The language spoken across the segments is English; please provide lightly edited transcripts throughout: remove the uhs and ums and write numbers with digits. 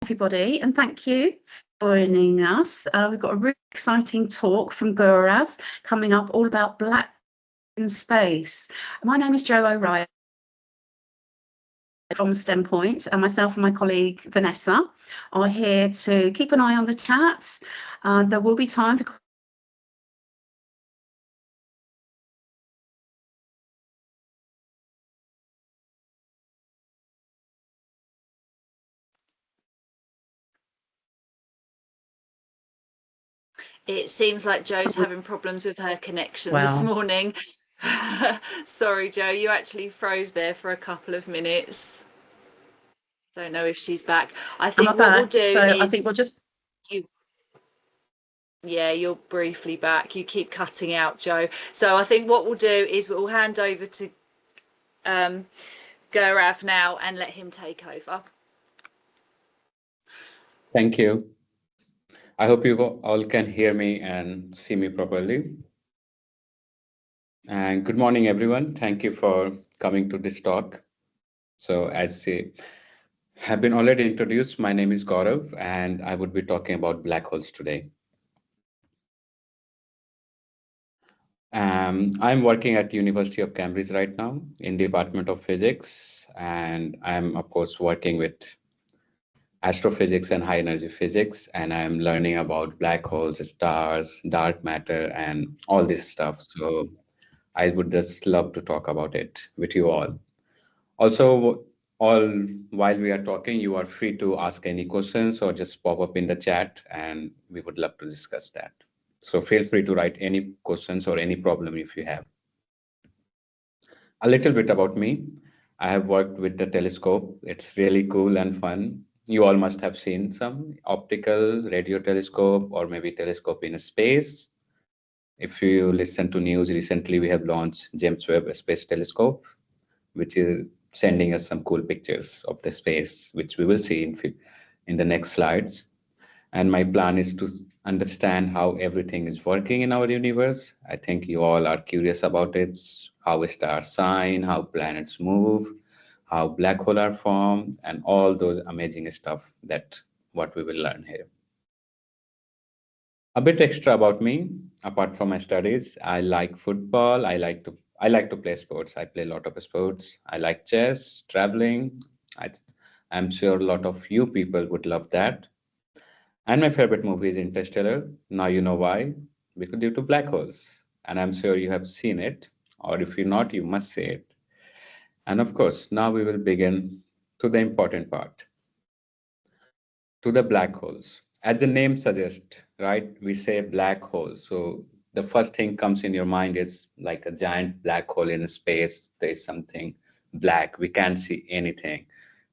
everybody, and thank you for joining us. We've got a really exciting talk from Gaurav coming up all about black in space. My name is Jo O'Reilly from STEMPOINT, and myself and my colleague Vanessa are here to keep an eye on the chat. There will be time for It seems like Jo's having problems with her connection this morning. Sorry, Jo, you actually froze there for a couple of minutes. Don't know if she's back. I think what we'll do is I think we'll just you're briefly back. You keep cutting out, Jo. So I think what we'll do is we'll hand over to Gaurav now and let him take over. Thank you. I hope you all can hear me and see me properly. And good morning, everyone. Thank you for coming to this talk. So as I have been already introduced, my name is Gaurav, and I would be talking about black holes today. I'm working at University of Cambridge right now in Department of Physics, and I'm, of course, working with astrophysics and high energy physics, and I'm learning about black holes, stars, dark matter, and all this stuff. So I would just love to talk about it with you all. Also, while we are talking, you are free to ask any questions or just pop up in the chat, and we would love to discuss that. So feel free to write any questions or any problem if you have. A little bit about me. I have worked with the telescope. It's really cool and fun. You all must have seen some optical radio telescope or maybe telescope in space. If you listen to news recently, we have launched James Webb Space Telescope, which is sending us some cool pictures of the space, which we will see in the next slides. And my plan is to understand how everything is working in our universe. I think you all are curious about it, how stars shine, how planets move, how black holes are formed, and all those amazing stuff that what we will learn here. A bit extra about me, apart from my studies, I like football. I like to play sports. I play a lot of sports. I like chess, traveling. I'm sure a lot of you people would love that. And my favorite movie is Interstellar. Now you know why, because due to black holes. And I'm sure you have seen it, or if you're not, you must see it. And of course, now we will begin to the important part, to the black holes. As the name suggests, right, we say black hole. So the first thing comes in your mind is like a giant black hole in space. There's something black. We can't see anything,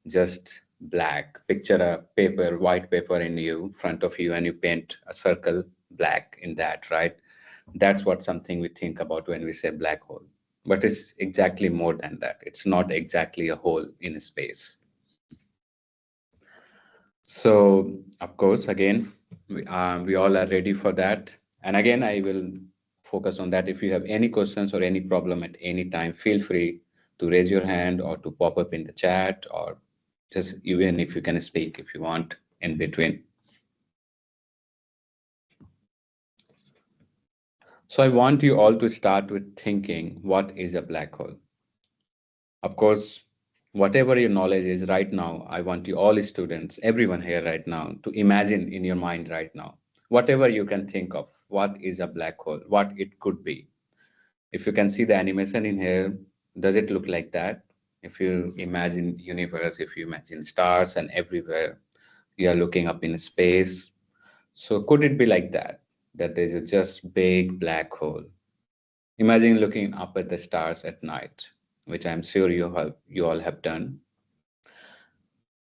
just black. Picture a paper, white paper in front of you, and you paint a circle black in that, right? That's what something we think about when we say black hole. But it's exactly more than that. It's not exactly a hole in space. So, of course, again, we all are ready for that. And again, I will focus on that. If you have any questions or any problem at any time, feel free to raise your hand or to pop up in the chat, or just even if you can speak if you want in between. So I want you all to start with thinking, what is a black hole? Of course, whatever your knowledge is right now, I want you all students, everyone here right now, to imagine in your mind right now, whatever you can think of, what is a black hole, what it could be. If you can see the animation in here, does it look like that? If you imagine universe, if you imagine stars and everywhere, you are looking up in space. So could it be like that, that there's a just big black hole? Imagine looking up at the stars at night, which I'm sure you all have done.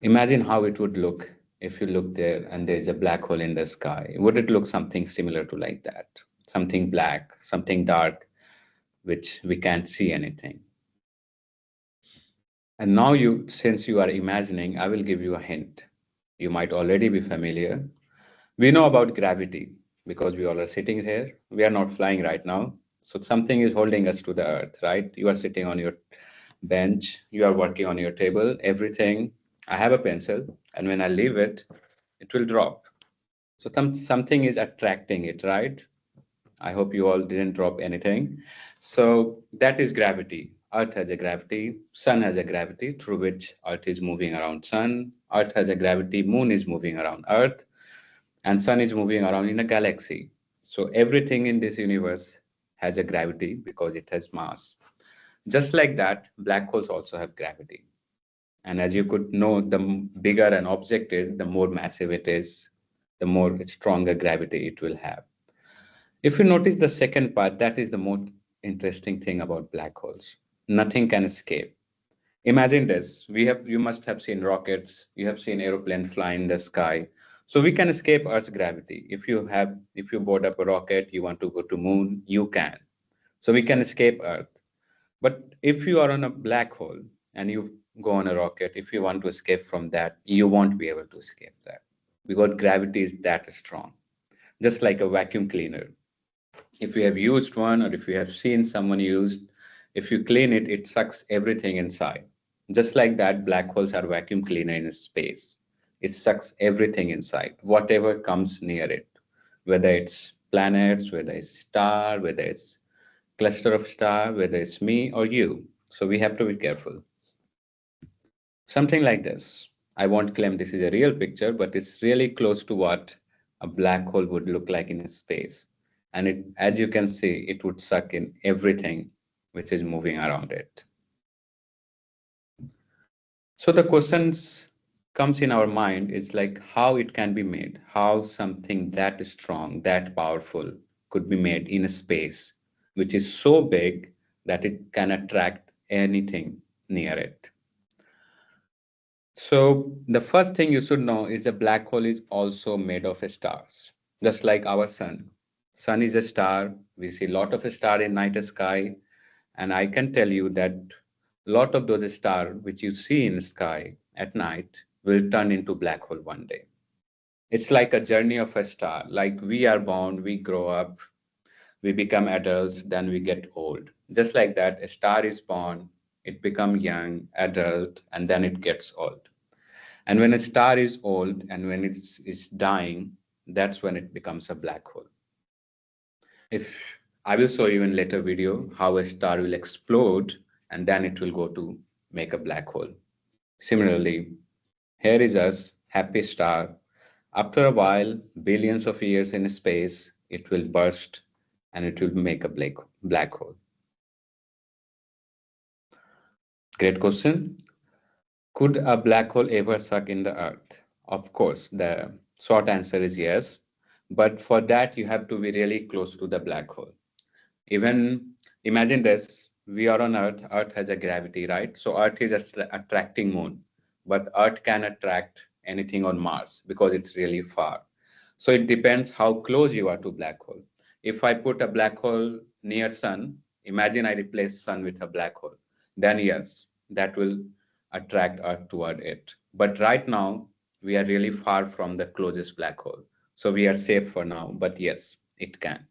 Imagine how it would look if you look there and there's a black hole in the sky. Would it look something similar to like that? Something black, something dark, which we can't see anything. And now since you are imagining, I will give you a hint. You might already be familiar. We know about gravity because we all are sitting here. We are not flying right now. So something is holding us to the earth, right? You are sitting on your bench, you are working on your table, everything I have a pencil, and when I leave it, it will drop. So something is attracting it, right? I hope you all didn't drop anything. So that is gravity. Earth has a gravity, Sun has a gravity through which Earth is moving around Sun. Earth has a gravity, Moon is moving around Earth, and Sun is moving around in a galaxy. So everything in this universe has a gravity because it has mass. Just like that, black holes also have gravity. And as you could know, the bigger an object is, the more massive it is, the more stronger gravity it will have. If you notice the second part, that is the most interesting thing about black holes. Nothing can escape. Imagine this. You must have seen rockets, you have seen aeroplane fly in the sky. So we can escape Earth's gravity. If you board up a rocket, you want to go to moon, you can. So we can escape Earth. But if you are on a black hole and you go on a rocket, if you want to escape from that, you won't be able to escape that because gravity is that strong. Just like a vacuum cleaner. If you have used one or if you have seen someone used, if you clean it, it sucks everything inside. Just like that, black holes are vacuum cleaner in space. It sucks everything inside, whatever comes near it, whether it's planets, whether it's star, whether it's cluster of star, whether it's me or you. So we have to be careful. Something like this. I won't claim this is a real picture, but it's really close to what a black hole would look like in space. And it, as you can see, it would suck in everything which is moving around it. So the questions comes in our mind is like how it can be made, how something that strong, that powerful could be made in a space which is so big that it can attract anything near it. So the first thing you should know is a black hole is also made of stars, just like our sun. Sun is a star. We see a lot of stars in night sky, and I can tell you that a lot of those stars which you see in the sky at night will turn into black hole one day. It's like a journey of a star. Like we are born, we grow up, we become adults, then we get old. Just like that, a star is born, it becomes young, adult, and then it gets old. And when a star is old and when it's dying, that's when it becomes a black hole. If I will show you in later video how a star will explode and then it will go to make a black hole. Similarly, here is us, happy star. After a while, billions of years in space, it will burst and it will make a black hole. Great question. Could a black hole ever suck in the Earth? Of course, the short answer is yes. But for that, you have to be really close to the black hole. Even imagine this, we are on Earth, Earth has a gravity, right? So Earth is attracting moon, but Earth can attract anything on Mars because it's really far. So it depends how close you are to black hole. If I put a black hole near sun, imagine I replace sun with a black hole, then yes, that will attract Earth toward it. But right now, we are really far from the closest black hole. So we are safe for now, but yes, it can.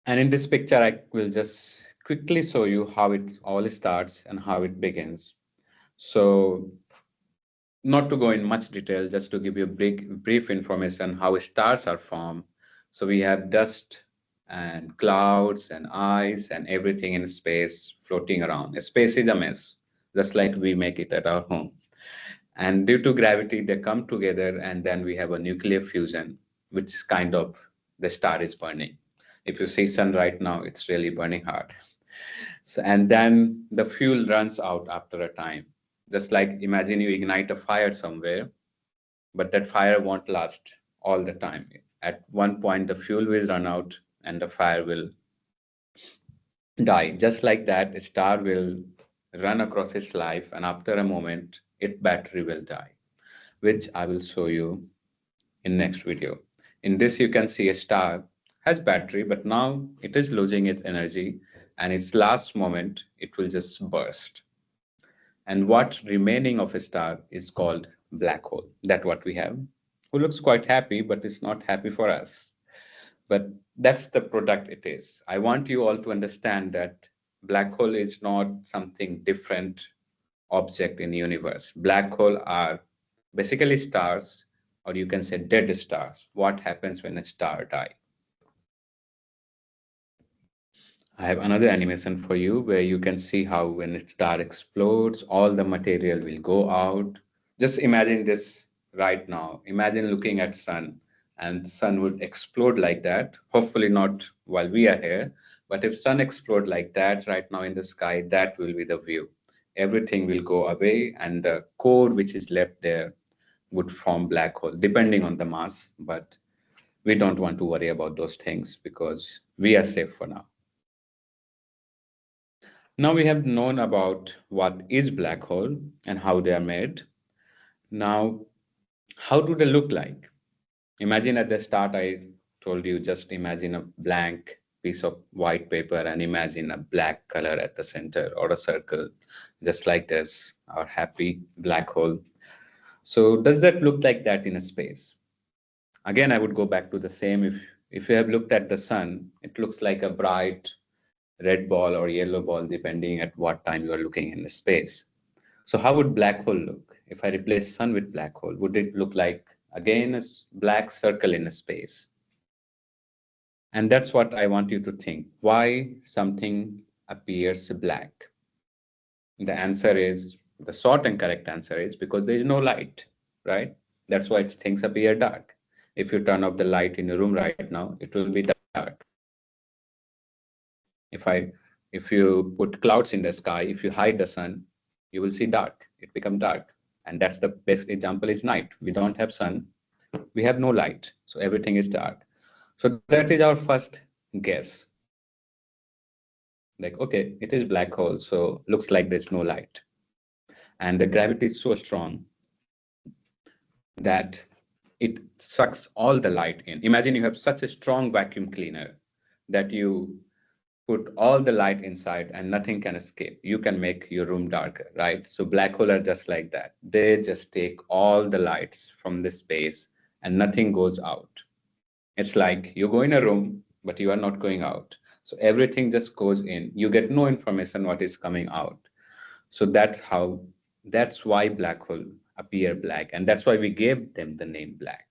And in this picture, I will just quickly show you how it all starts and how it begins. So not to go in much detail, just to give you a brief information how stars are formed. So we have dust and clouds and ice and everything in space floating around. Space is a mess, just like we make it at our home. And due to gravity, they come together and then we have a nuclear fusion, which kind of the star is burning. If you see sun right now, it's really burning hard. So, and then the fuel runs out after a time. Just like imagine you ignite a fire somewhere, but that fire won't last all the time. At one point, the fuel will run out and the fire will die. Just like that, a star will run across its life, and after a moment, its battery will die, which I will show you in next video. In this, you can see a star has battery, but now it is losing its energy, and its last moment, it will just burst. And what remaining of a star is called black hole. That what we have, who looks quite happy, but it's not happy for us. But that's the product it is. I want you all to understand that black hole is not something different object in the universe. Black hole are basically stars, or you can say dead stars. What happens when a star dies? I have another animation for you where you can see how when a star explodes, all the material will go out. Just imagine this right now. Imagine looking at sun and sun would explode like that. Hopefully not while we are here, but if sun explode like that right now in the sky, that will be the view. Everything will go away and the core which is left there would form black hole depending on the mass, but we don't want to worry about those things because we are safe for now. Now we have known about what is black hole and how they are made. Now, how do they look like? Imagine at the start, I told you just imagine a blank piece of white paper and imagine a black color at the center or a circle, just like this, our happy black hole. So does that look like that in a space? Again, I would go back to the same. If you have looked at the sun, it looks like a bright red ball or yellow ball, depending at what time you are looking in the space. So how would black hole look? If I replace sun with black hole, would it look like again a black circle in a space? And that's what I want you to think. Why something appears black? The answer is, the short and correct answer is because there is no light, right? That's why things appear dark. If you turn off the light in your room right now, it will be dark. If you put clouds in the sky, if you hide the sun, you will see dark. It become dark. And that's the best example is night. We don't have sun. We have no light. So everything is dark. So that is our first guess. Like, okay, it is black hole. So looks like there's no light. And the gravity is so strong that it sucks all the light in. Imagine you have such a strong vacuum cleaner that you put all the light inside and nothing can escape. You can make your room darker, right? So black holes are just like that. They just take all the lights from the space and nothing goes out. It's like you go in a room, but you are not going out. So everything just goes in. You get no information what is coming out. So that's why black hole appear black. And that's why we gave them the name black.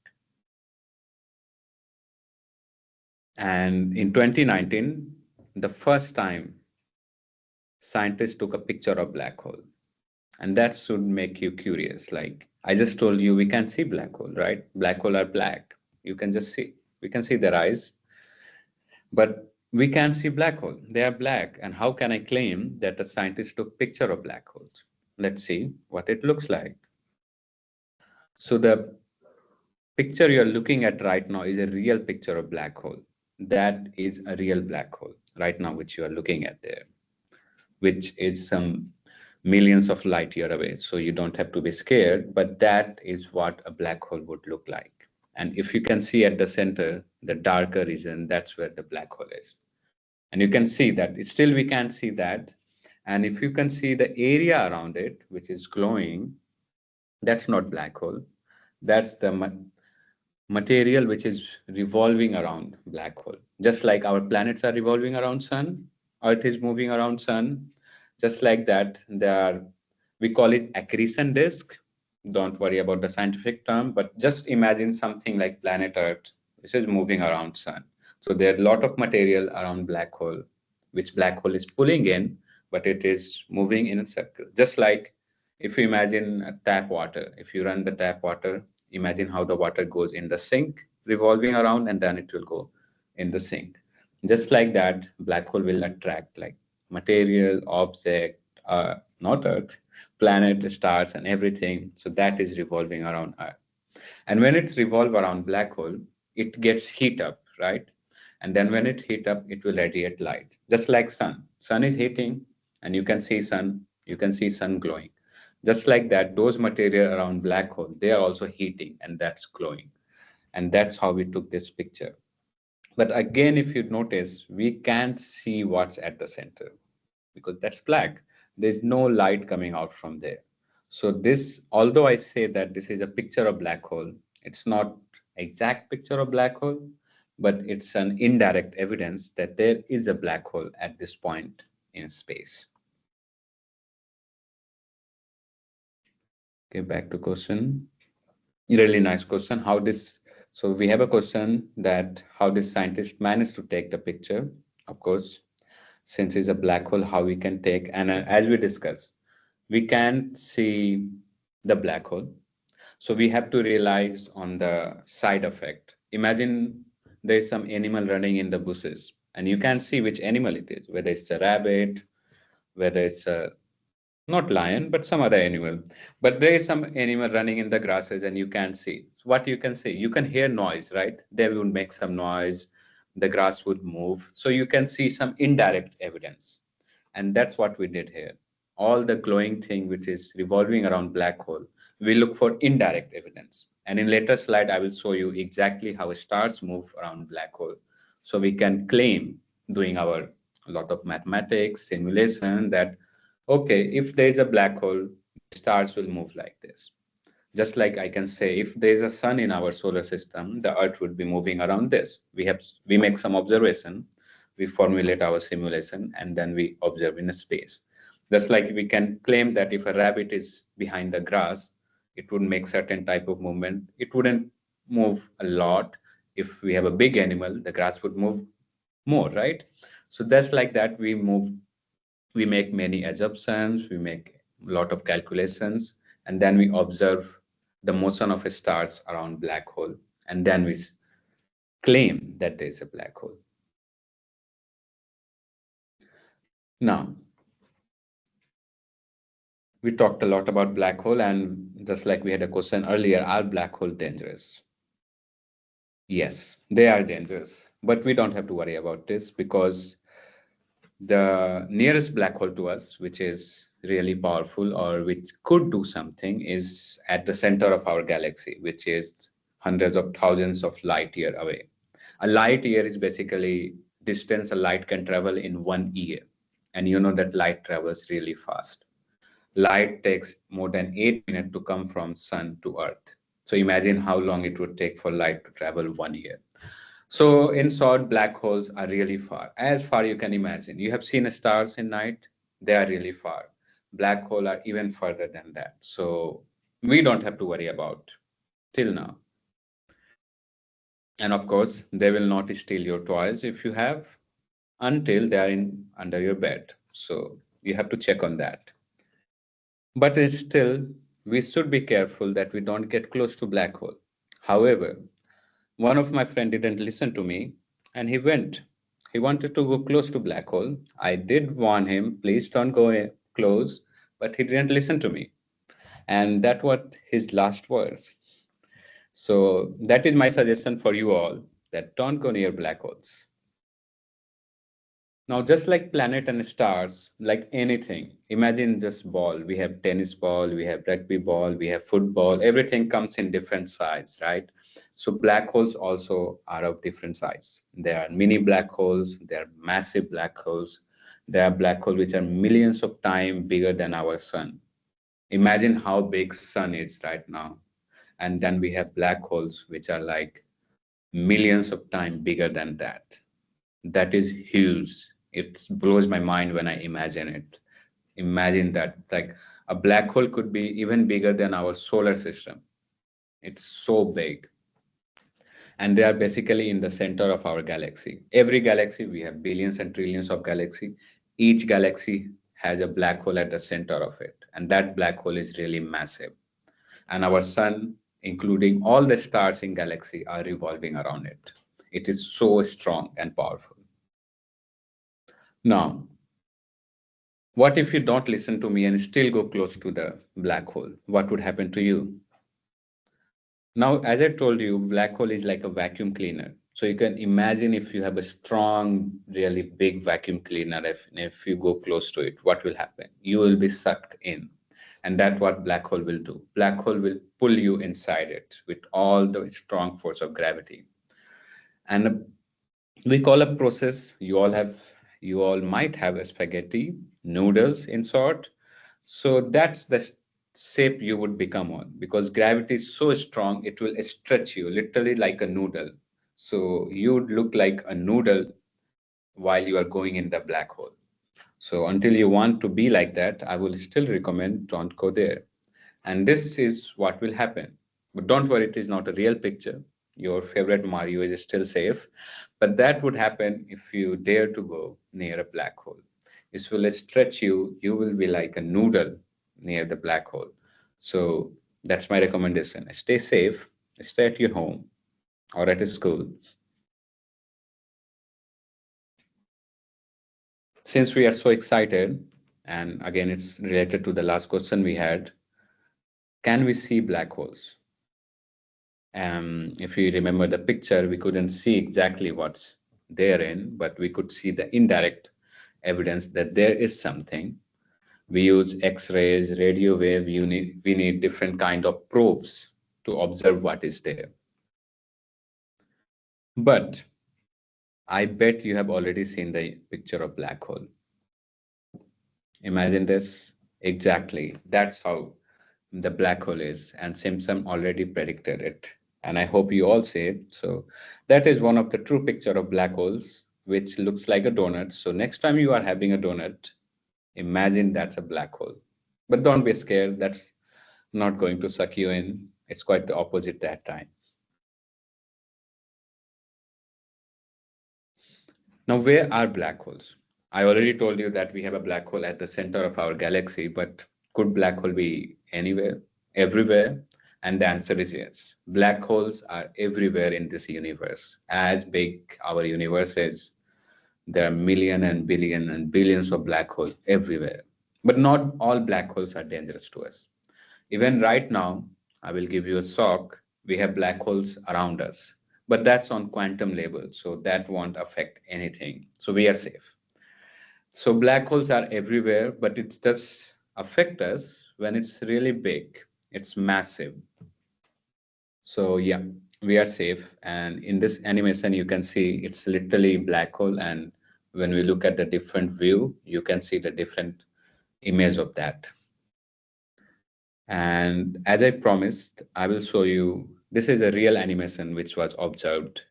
And in 2019, the first time scientists took a picture of black hole. And that should make you curious. Like I just told you, we can see black hole, right? Black hole are black. You can just see, we can see their eyes, but we can't see black hole. They are black. And how can I claim that the scientist took picture of black holes? Let's see what it looks like. So the picture you're looking at right now is a real picture of black hole. That is a real black hole right now, which you are looking at there, which is some millions of light year away. So you don't have to be scared, but that is what a black hole would look like. And if you can see at the center, the darker region, that's where the black hole is. And you can see that still we can't see that. And if you can see the area around it, which is glowing, that's not black hole. That's the material which is revolving around black hole. Just like our planets are revolving around sun, Earth is moving around sun, just like that, we call it accretion disk. Don't worry about the scientific term, but just imagine something like planet Earth, which is moving around sun. So there are a lot of material around black hole, which black hole is pulling in, but it is moving in a circle. Just like if you imagine a tap water, if you run the tap water, imagine how the water goes in the sink, revolving around, and then it will go in the sink. Just like that, black hole will attract like material, object, not Earth, planet, stars, and everything. So that is revolving around Earth. And when it's revolve around black hole, it gets heat up, right? And then when it heat up, it will radiate light, just like sun. Sun is heating, and you can see sun. You can see sun glowing. Just like that, those material around black hole, they are also heating, and that's glowing. And that's how we took this picture. But again, if you notice, we can't see what's at the center because that's black. There's no light coming out from there. So this, although I say that this is a picture of black hole, it's not exact picture of black hole, but it's an indirect evidence that there is a black hole at this point in space. Okay, back to question. Really nice question. So we have a question that how did scientists manage to take the picture? Of course, since it's a black hole, how we can take, and as we discussed, we can't see the black hole. So we have to realize on the side effect. Imagine there's some animal running in the bushes and you can't see which animal it is, whether it's a rabbit, whether it's a not lion, but some other animal. But there is some animal running in the grasses and you can't see. So what you can see, you can hear noise, right? They would make some noise, the grass would move. So you can see some indirect evidence. And that's what we did here. All the glowing thing which is revolving around black hole, we look for indirect evidence. And in later slide, I will show you exactly how stars move around black hole. So we can claim doing our a lot of mathematics simulation that okay, if there is a black hole, stars will move like this. Just like I can say, if there is a sun in our solar system, the Earth would be moving around this. We make some observation, we formulate our simulation, and then we observe in a space. Just like we can claim that if a rabbit is behind the grass, it would make certain type of movement. It wouldn't move a lot. If we have a big animal, the grass would move more, right? So that's like that. We make many assumptions, we make a lot of calculations, and then we observe the motion of stars around black hole, and then we claim that there is a black hole. Now, we talked a lot about black hole, and just like we had a question earlier, are black hole dangerous? Yes, they are dangerous, but we don't have to worry about this because the nearest black hole to us, which is really powerful or which could do something, is at the center of our galaxy, which is hundreds of thousands of light year away. A light year is basically distance a light can travel in 1 year. And you know that light travels really fast. Light takes more than 8 minutes to come from sun to earth. So imagine how long it would take for light to travel 1 year. So in short, black holes are really far, as far you can imagine. You have seen stars in night, they are really far. Black hole are even further than that. So we don't have to worry about till now. And of course, they will not steal your toys if you have until they are in under your bed. So you have to check on that. But still, we should be careful that we don't get close to black hole. However, one of my friend didn't listen to me and he went. He wanted to go close to black hole. I did warn him, please don't go close, but he didn't listen to me. And that was his last words. So that is my suggestion for you all that don't go near black holes. Now, just like planet and stars, like anything, imagine this ball. We have tennis ball, we have rugby ball, we have football. Everything comes in different size, right? So black holes also are of different size. There are mini black holes, there are massive black holes. There are black holes which are millions of times bigger than our sun. Imagine how big sun is right now. And then we have black holes which are like millions of times bigger than that. That is huge. It blows my mind when I imagine it. Imagine that, like a black hole could be even bigger than our solar system. It's so big. And they are basically in the center of our galaxy. Every galaxy, we have billions and trillions of galaxies. Each galaxy has a black hole at the center of it. And that black hole is really massive. And our sun, including all the stars in galaxy, are revolving around it. It is so strong and powerful. Now, what if you don't listen to me and still go close to the black hole? What would happen to you? Now, as I told you, black hole is like a vacuum cleaner. So you can imagine if you have a strong, really big vacuum cleaner, if you go close to it, what will happen? You will be sucked in. And that's what black hole will do. Black hole will pull you inside it with all the strong force of gravity. And we call a process, you all might have a spaghetti noodles in short. So that's the shape you would become on because gravity is so strong it will stretch you literally like a noodle. So you would look like a noodle while you are going in the black hole. So until you want to be like that, I will still recommend don't go there. And this is what will happen. But don't worry, it is not a real picture. Your favorite Mario is still safe. But that would happen if you dare to go near a black hole. It will stretch you. You will be like a noodle near the black hole. So that's my recommendation. Stay safe, stay at your home or at a school. Since we are so excited, and again, it's related to the last question we had, can we see black holes? If you remember the picture, we couldn't see exactly what's therein, but we could see the indirect evidence that there is something. We use X-rays, radio wave, we need different kind of probes to observe what is there. But I bet you have already seen the picture of black hole. Imagine this. Exactly. That's how the black hole is, and Simpson already predicted it. And I hope you all see it. So that is one of the true picture of black holes, which looks like a donut. So next time you are having a donut, imagine that's a black hole. But don't be scared. That's not going to suck you in. It's quite the opposite that time. Now, where are black holes? I already told you that we have a black hole at the center of our galaxy, but could black hole be anywhere, everywhere? And the answer is yes. Black holes are everywhere in this universe. As big our universe is, there are million and billion and billions of black holes everywhere. But not all black holes are dangerous to us. Even right now, I will give you a shock. We have black holes around us, but that's on quantum level, so that won't affect anything. So we are safe. So black holes are everywhere, but it does affect us when it's really big. It's massive. So yeah, we are safe. And in this animation, you can see it's literally black hole. And when we look at the different view, you can see the different image of that. And as I promised, I will show you, this is a real animation which was observed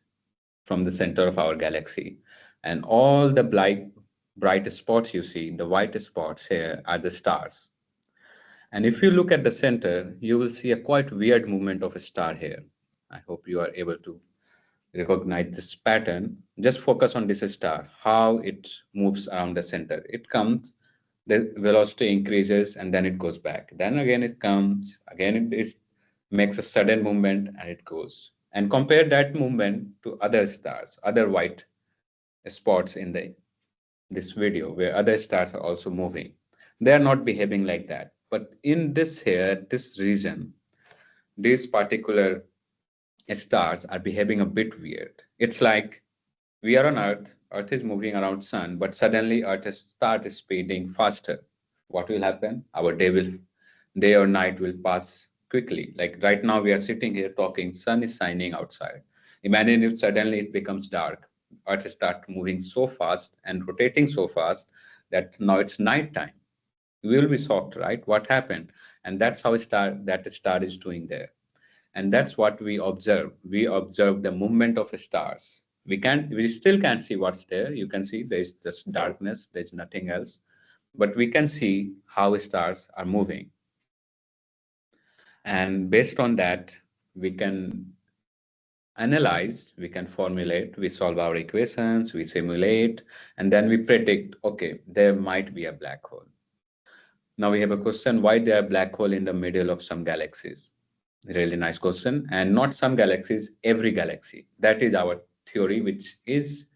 from the center of our galaxy. And all the bright spots you see, the white spots here are the stars. And if you look at the center, you will see a quite weird movement of a star here. I hope you are able to recognize this pattern. Just focus on this star, how it moves around the center. It comes, the velocity increases, and then it goes back. Then again it comes, again it makes a sudden movement and it goes. And compare that movement to other stars, other white spots in this video where other stars are also moving. They are not behaving like that. But in this region, these particular stars are behaving a bit weird. It's like we are on Earth, Earth is moving around Sun, but suddenly Earth starts speeding faster. What will happen? Our day or night will pass quickly. Like right now, we are sitting here talking, sun is shining outside. Imagine if suddenly it becomes dark. Earth starts moving so fast and rotating so fast that now it's night time. We will be shocked, right? What happened? And that's how that star is doing there. And that's what we observe. We observe the movement of stars. We still can't see what's there. You can see there's just darkness, there's nothing else, but we can see how stars are moving. And based on that, we can analyze, we can formulate, we solve our equations, we simulate, and then we predict, okay, there might be a black hole. Now we have a question, why there are black hole in the middle of some galaxies? Really nice question. And not some galaxies, every galaxy. That is our theory, which is,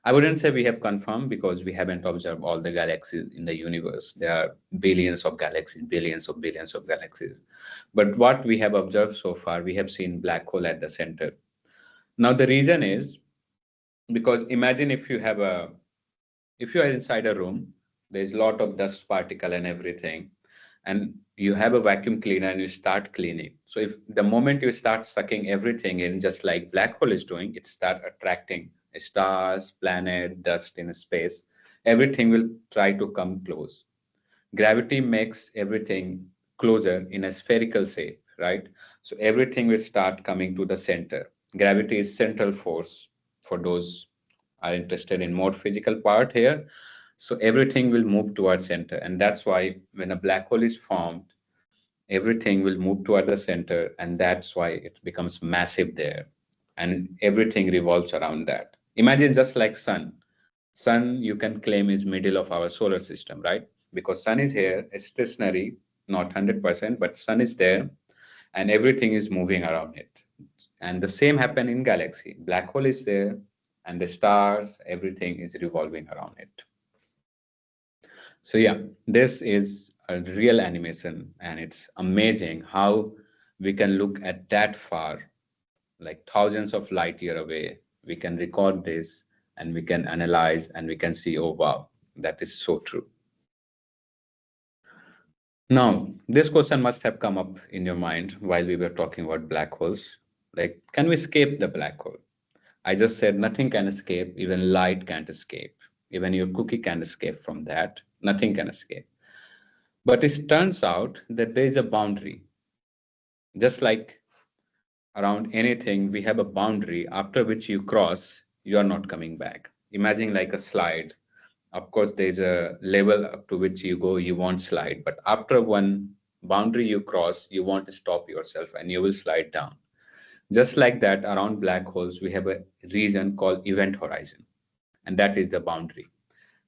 I wouldn't say we have confirmed because we haven't observed all the galaxies in the universe. There are billions of galaxies, billions of galaxies. But what we have observed so far, we have seen black hole at the center. Now the reason is because imagine if you are inside a room, there's a lot of dust particle and everything, and you have a vacuum cleaner and you start cleaning. So if the moment you start sucking everything in, just like black hole is doing, it start attracting stars, planet, dust in space. Everything will try to come close. Gravity makes everything closer in a spherical shape, right? So everything will start coming to the center. Gravity is central force for those are interested in more physical part here. So everything will move towards center. And that's why when a black hole is formed, everything will move toward the center, and that's why it becomes massive there, and everything revolves around that. Imagine just like sun you can claim is middle of our solar system, right? Because sun is here, it's stationary, not 100%, but sun is there, and everything is moving around it. And the same happen in galaxy. Black hole is there, and the stars, everything is revolving around it. So yeah, this is a real animation, and it's amazing how we can look at that far, like thousands of light year away. We can record this, and we can analyze, and we can see, oh wow, that is so true. Now, this question must have come up in your mind while we were talking about black holes. Like, can we escape the black hole? I just said nothing can escape, even light can't escape. Even your cookie can't escape from that. Nothing can escape. But it turns out that there is a boundary. Just like around anything, we have a boundary after which you cross, you are not coming back. Imagine like a slide. Of course, there's a level up to which you go, you won't slide. But after one boundary you cross, you want to stop yourself and you will slide down. Just like that, around black holes, we have a region called event horizon, and that is the boundary.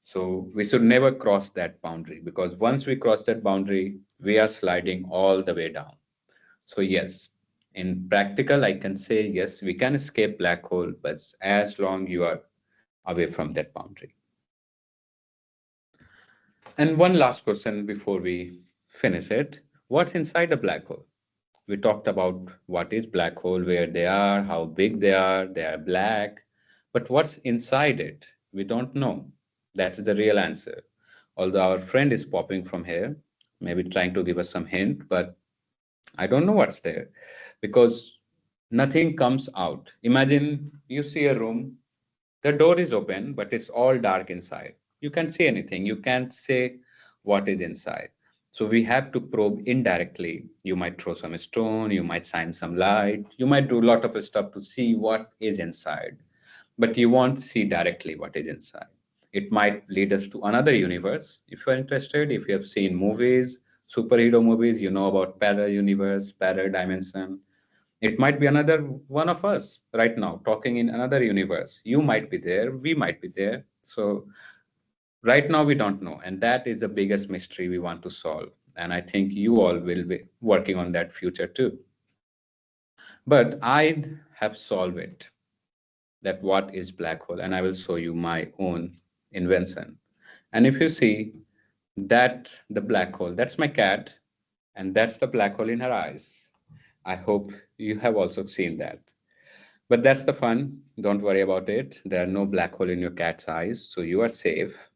So we should never cross that boundary, because once we cross that boundary, we are sliding all the way down. So yes, in practical, I can say yes, we can escape black hole, but as long you are away from that boundary. And one last question before we finish it. What's inside a black hole? We talked about what is black hole, where they are, how big they are black. But what's inside it? We don't know. That's the real answer. Although our friend is popping from here, maybe trying to give us some hint, but I don't know what's there because nothing comes out. Imagine you see a room, the door is open, but it's all dark inside. You can't see anything. You can't say what is inside. So we have to probe indirectly. You might throw some stone, you might shine some light, you might do a lot of stuff to see what is inside, but you won't see directly what is inside. It might lead us to another universe. If you're interested, if you have seen movies, superhero movies, you know about para universe, para dimension. It might be another one of us right now talking in another universe. You might be there, we might be there. So right now we don't know. And that is the biggest mystery we want to solve. And I think you all will be working on that future too. But I have solved it, that what is black hole, and I will show you my own invention. And if you see that the black hole, that's my cat, and that's the black hole in her eyes. I hope you have also seen that. But that's the fun. Don't worry about it. There are no black hole in your cat's eyes, so you are safe.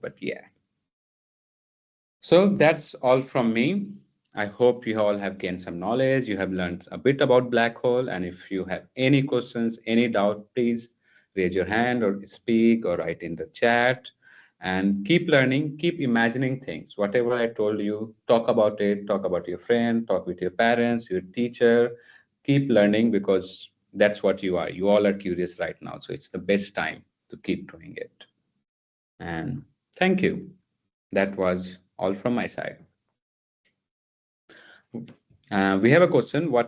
But yeah. So that's all from me. I hope you all have gained some knowledge. You have learned a bit about black hole. And if you have any questions, any doubt, please raise your hand or speak or write in the chat. And keep learning, keep imagining things. Whatever I told you, talk about it, talk about your friend, talk with your parents, your teacher. Keep learning because that's what you are. You all are curious right now. So it's the best time to keep doing it. And thank you. That was all from my side. We have a question. What